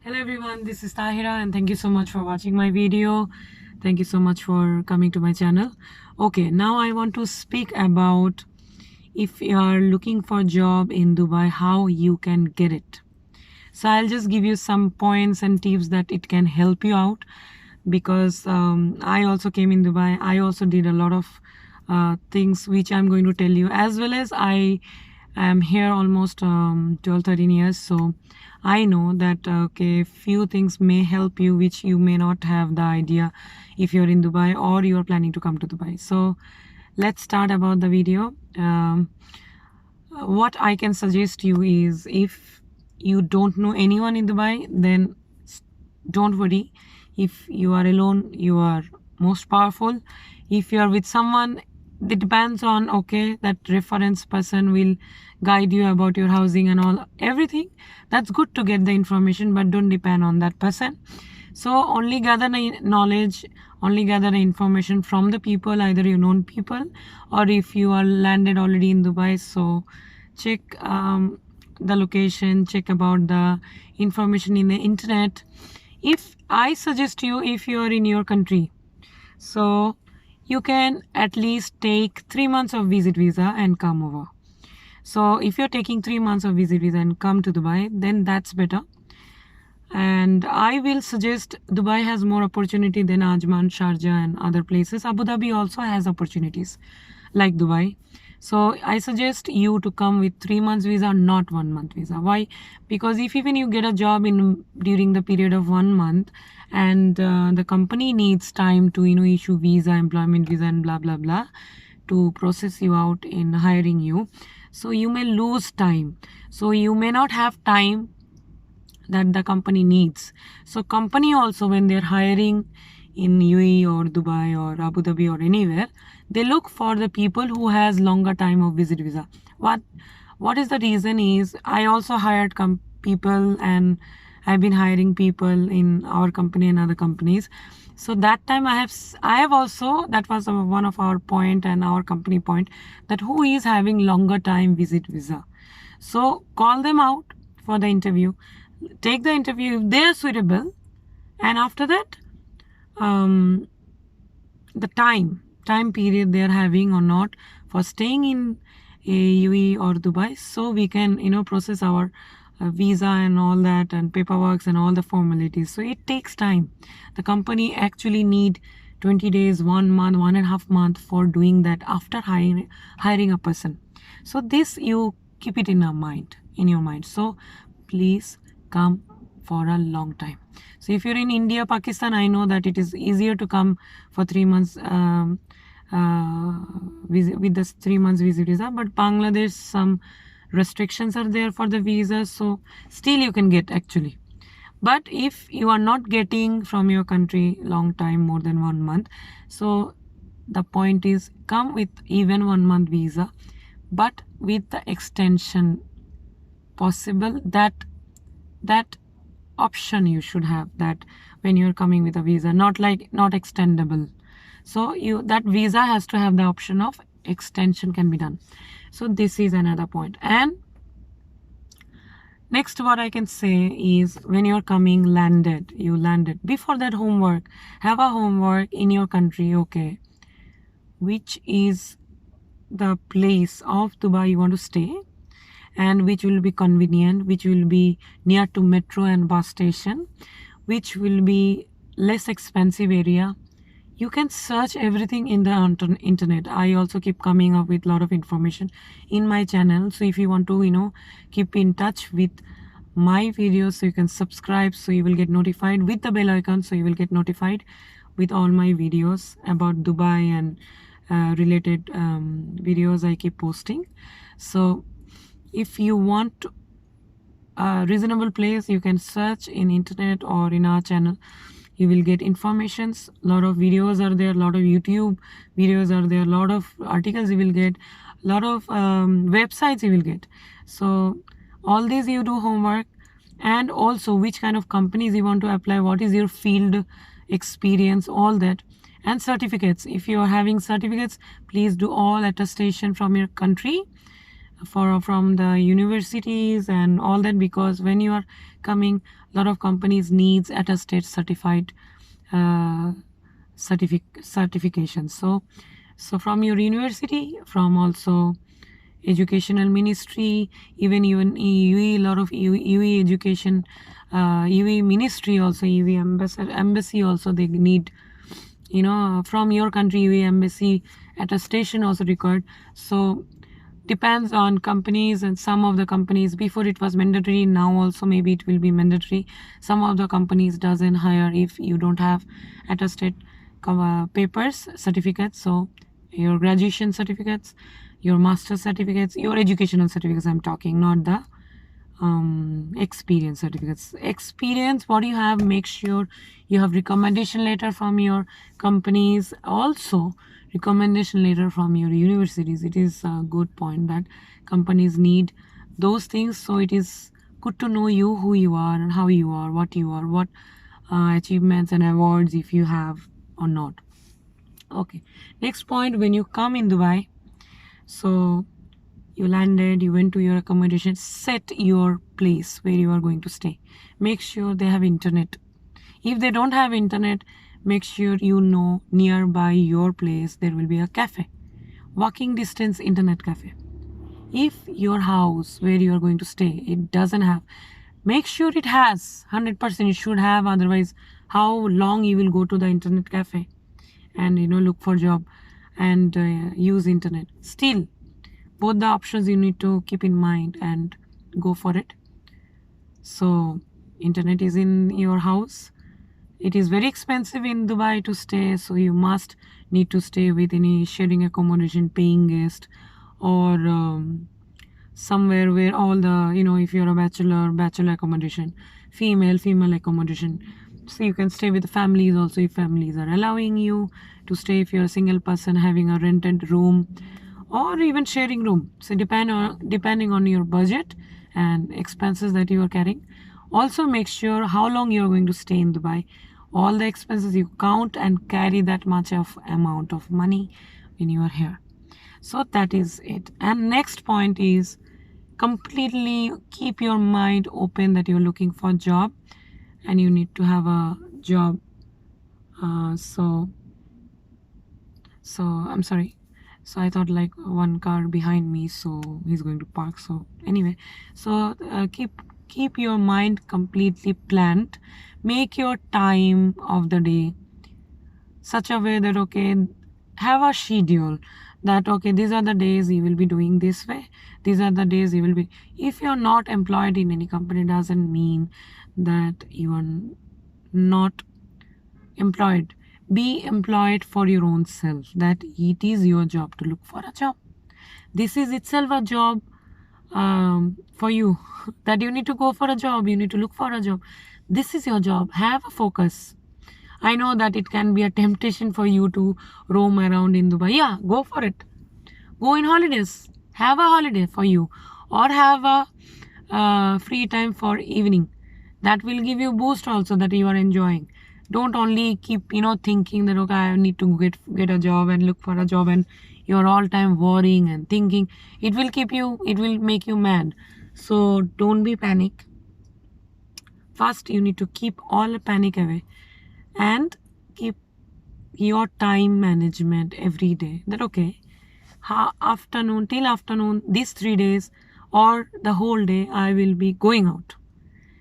Hello everyone, this is Tahira and thank you so much for watching my video. Thank you so much for coming to my channel. Okay, now I want to speak about if you are looking for a job in Dubai, how you can get it. So I'll just give you some points and tips that it can help you out because I also came in Dubai. I also did a lot of things which I'm going to tell you, as well as I am here almost 12-13 years, so I know that okay, few things may help you which you may not have the idea if you're in Dubai or you're planning to come to Dubai. So let's start about the video. What I can suggest you is, if you don't know anyone in Dubai, then don't worry. If you are alone, you are most powerful. If you are with someone, it depends on, okay, that reference person will guide you about your housing and all everything. That's good to get the information, but don't depend on that person. So only gather the knowledge, only gather the information from the people, either you known people or if you are landed already in Dubai. So check the location, check about the information in the internet. If I suggest you, if you are in your country, so you can at least take 3 months of visit visa and come over. So if you're taking 3 months of visit visa and come to Dubai, then that's better. And I will suggest, Dubai has more opportunity than Ajman, Sharjah and other places. Abu Dhabi also has opportunities like Dubai. So I suggest you to come with 3 months visa, not 1 month visa. Why? Because if even you get a job in during the period of 1 month, and the company needs time to issue visa, employment visa and blah blah blah to process you out in hiring you, so you may lose time. So you may not have time that the company needs. So company also, when they're hiring in UAE or Dubai or Abu Dhabi or anywhere, they look for the people who has longer time of visit visa. What is the reason is, I also hired people, and I've been hiring people in our company and other companies. So that time I have also, that was one of our point and our company point, that who is having longer time visit visa. So call them out for the interview, take the interview if they are suitable, and after that the time period they are having or not for staying in UAE or Dubai, so we can process our visa and all that and paperwork and all the formalities. So it takes time. The company actually need 20 days, 1 month, 1.5 months for doing that after hiring a person. So this, you keep it in your mind. So please come for a long time. So if you're in India, Pakistan, I know that it is easier to come for 3 months with the 3 months visit visa, but Bangladesh, some restrictions are there for the visa, so still you can get actually. But if you are not getting from your country long time, more than 1 month, so the point is, come with even 1 month visa, but with the extension possible. That option you should have, that when you're coming with a visa, not extendable. So that visa has to have the option of extension can be done. So this is another point. And next, what I can say is, when you're coming, you landed, before that, homework, have a homework in your country. Okay, which is the place of Dubai you want to stay, and which will be convenient, which will be near to metro and bus station, which will be less expensive area. You can search everything in the internet. I also keep coming up with a lot of information in my channel. So if you want to keep in touch with my videos, so you can subscribe, so you will get notified with the bell icon, so you will get notified with all my videos about Dubai and related videos I keep posting. So if you want a reasonable place, you can search in internet or in our channel. You will get informations. A lot of videos are there, a lot of YouTube videos are there, a lot of articles you will get, a lot of websites you will get. So all these you do homework, and also which kind of companies you want to apply, what is your field experience, all that. And certificates, if you are having certificates, please do all attestation from your country. from the universities and all that, because when you are coming, a lot of companies needs attested certified uh, certification. So from your university, from also educational ministry, even UE, a lot of UE education, UE ministry also, UE embassy also, they need, from your country, UE embassy attestation also required. So depends on companies, and some of the companies, before it was mandatory, now also maybe it will be mandatory. Some of the companies doesn't hire if you don't have attested papers, certificates. So your graduation certificates, your master's certificates, your educational certificates I'm talking, not the experience certificates. Experience, what you have, make sure you have recommendation letter from your companies, also recommendation letter from your universities. It is a good point that companies need those things. So it is good to know you, who you are and how you are, what achievements and awards if you have or not. Okay, next point, when you come in Dubai, so you landed, you went to your accommodation, set your place where you are going to stay. Make sure they have internet. If they don't have internet, make sure you know nearby your place there will be a cafe, walking distance internet cafe. If your house where you are going to stay, it doesn't have, make sure it has 100%. It should have, otherwise how long you will go to the internet cafe and look for job and use internet. Still, both the options you need to keep in mind and go for it. So internet is in your house. It is very expensive in Dubai to stay, so you must need to stay with any sharing accommodation, paying guest, or somewhere where all the, if you're a bachelor accommodation, female accommodation. So you can stay with families also, if families are allowing you to stay. If you're a single person, having a rented room or even sharing room. So depending on your budget and expenses that you are carrying. Also make sure how long you're going to stay in Dubai. All the expenses you count and carry that much of amount of money when you are here. So that is it. And next point is completely keep your mind open that you're looking for a job and you need to have a job. So I'm sorry. So I thought like one car behind me, so he's going to park. So anyway, so keep your mind completely planned. Make your time of the day such a way that, okay, have a schedule that, okay, these are the days you will be doing this way. These are the days you will be. If you're not employed in any company, doesn't mean that you are not employed. Be employed for your own self, that it is your job to look for a job. This is itself a job for you, that you need to go for a job, you need to look for a job. This is your job. Have a focus. I know that it can be a temptation for you to roam around in Dubai. Yeah, go for it. Go in holidays. Have a holiday for you, or have a free time for evening. That will give you boost also, that you are enjoying. Don't only keep thinking that, okay, I need to get a job and look for a job, and you're all time worrying and thinking. It will make you mad. So don't be panic. First, you need to keep all panic away and keep your time management every day. That, okay, afternoon till afternoon, these 3 days or the whole day, I will be going out,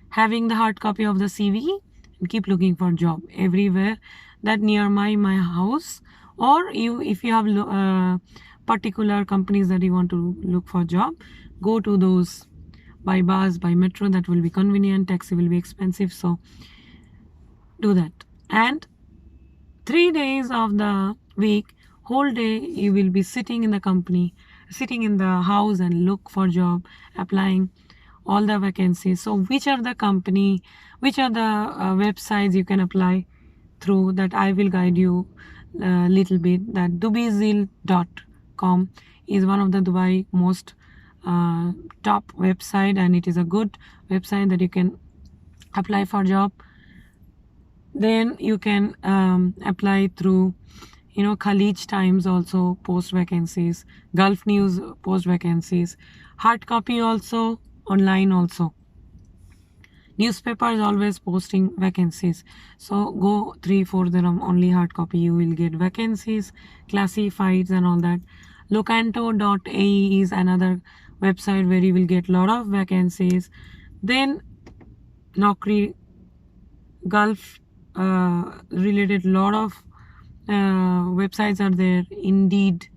having the hard copy of the CV, and keep looking for job everywhere that near my house. Or if you have particular companies that you want to look for job, go to those by bus, by metro. That will be convenient. Taxi will be expensive, so do that. And 3 days of the week, whole day you will be sitting in the company, sitting in the house, and look for job, applying all the vacancies. So which are the company, which are the websites you can apply through, that I will guide you a little bit. That dubaizil.com is one of the Dubai most top website, and it is a good website that you can apply for job. Then you can apply through Khalij Times also post vacancies, Gulf News post vacancies, hard copy also, online also. Newspaper is always posting vacancies. So go 3-4 dirham only hard copy, you will get vacancies, classifieds and all that. Locanto.ae is another website where you will get lot of vacancies. Then Naukri, Gulf related lot of websites are there. Indeed,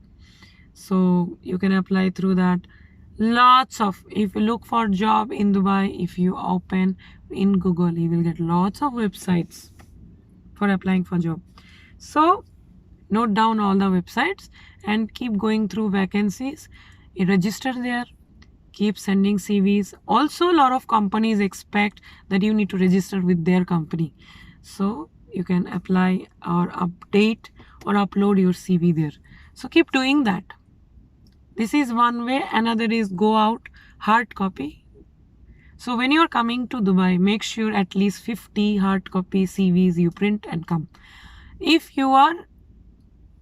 so you can apply through that. Lots of, if you look for job in Dubai, if you open in Google, you will get lots of websites for applying for job. So note down all the websites and keep going through vacancies. You register there, keep sending CVs. Also, a lot of companies expect that you need to register with their company, so you can apply or update or upload your CV there. So keep doing that. This is one way. Another is go out hard copy. So when you're coming to Dubai, make sure at least 50 hard copy CVs you print and come. If you are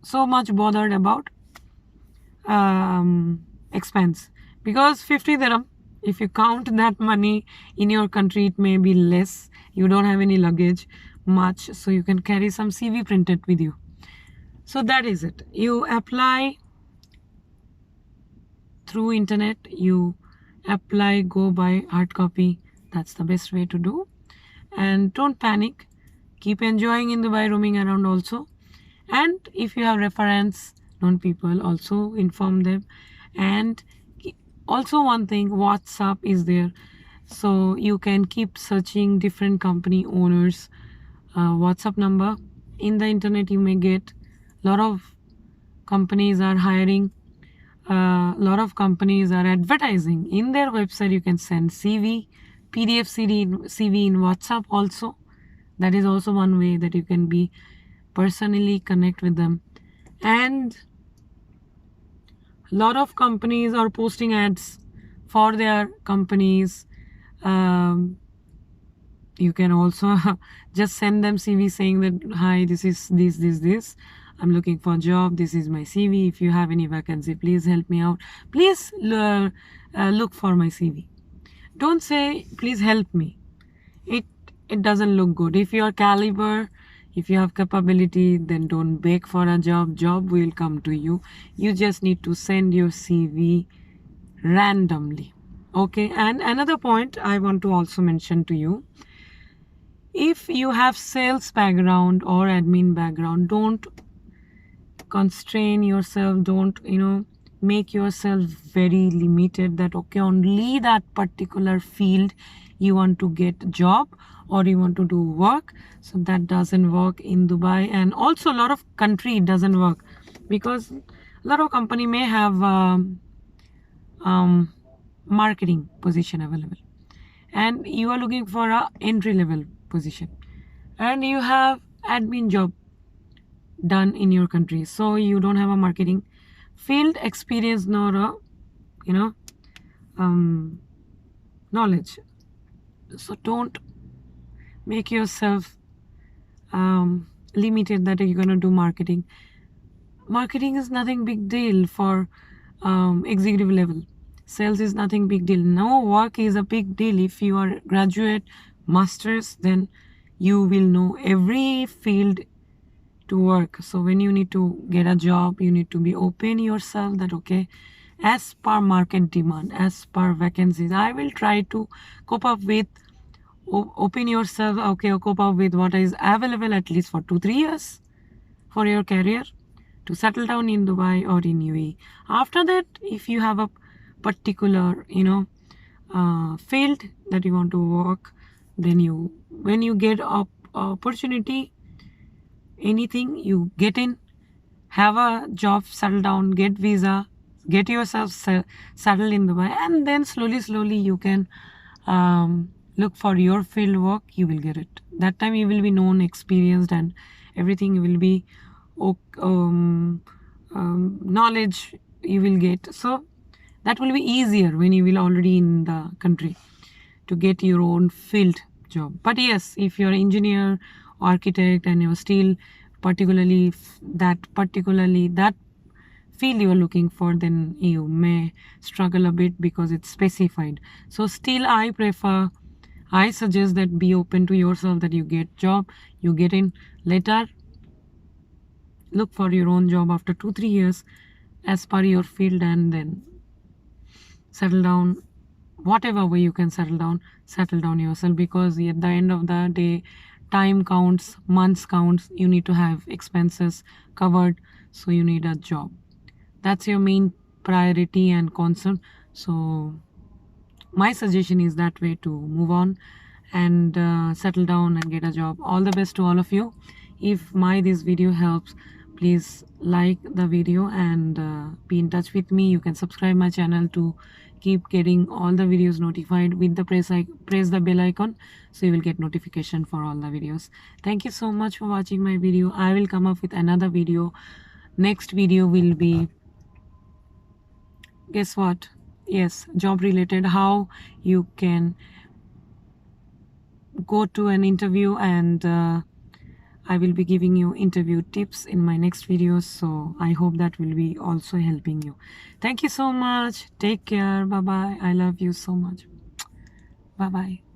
so much bothered about expense, because 50 dirham, if you count that money in your country, it may be less. You don't have any luggage much, so you can carry some CV printed with you. So that is it. You apply through internet, you apply, go buy hard copy. That's the best way to do. And don't panic, keep enjoying in Dubai, roaming around also. And if you have reference known people, also inform them. And also one thing, WhatsApp is there, so you can keep searching different company owners WhatsApp number. In the internet you may get lot of companies are hiring, lot of companies are advertising in their website. You can send CV, PDF CV in WhatsApp also. That is also one way that you can be personally connect with them. And a lot of companies are posting ads for their companies. You can also just send them CV saying that, hi, this is this, I'm looking for a job, this is my CV, if you have any vacancy, please help me out, please look for my CV. Don't say please help me. It doesn't look good. If you are caliber, if you have capability, then don't beg for a job will come to you. You just need to send your CV randomly. Okay. And another point I want to also mention to you, if you have sales background or admin background, don't constrain yourself, don't make yourself very limited that okay, only that particular field you want to get job or you want to do work. So that doesn't work in Dubai, and also a lot of country it doesn't work, because a lot of company may have marketing position available, and you are looking for a entry level position, and you have admin job done in your country, so you don't have a marketing field experience nor a knowledge. So don't make yourself limited that you're going to do marketing. Marketing is nothing big deal for executive level. Sales is nothing big deal. No, work is a big deal. If you are graduate, masters, then you will know every field to work. So when you need to get a job, you need to be open yourself that okay, as per market demand, as per vacancies, I will try to cope up with, open yourself, okay, cope up with what is available at least for 2-3 years for your career to settle down in Dubai or in UAE. After that, if you have a particular field that you want to work, then when you get a opportunity, anything you get in, have a job, settle down, get visa, get yourself settled in Dubai, and then slowly you can look for your field work. You will get it. That time you will be known, experienced, and everything will be knowledge you will get. So that will be easier when you will already in the country to get your own field job. But yes, if you're engineer, architect, and you're still particularly that field you are looking for, then you may struggle a bit because it's specified. So still I suggest that be open to yourself, that you get job, you get in later, look for your own job after 2-3 years as per your field, and then settle down whatever way you can settle down yourself, because at the end of the day, time counts, months counts, you need to have expenses covered, so you need a job. That's your main priority and concern. So my suggestion is that way, to move on and settle down and get a job. All the best to all of you. If this video helps, please like the video and be in touch with me. You can subscribe my channel to keep getting all the videos notified with the press the bell icon, so you will get notification for all the videos. Thank you so much for watching my video. I will come up with another video. Next video will be, guess what? Yes, job related, how you can go to an interview, and I will be giving you interview tips in my next videos. So I hope that will be also helping you. Thank you so much. Take care. Bye bye. I love you so much. Bye bye.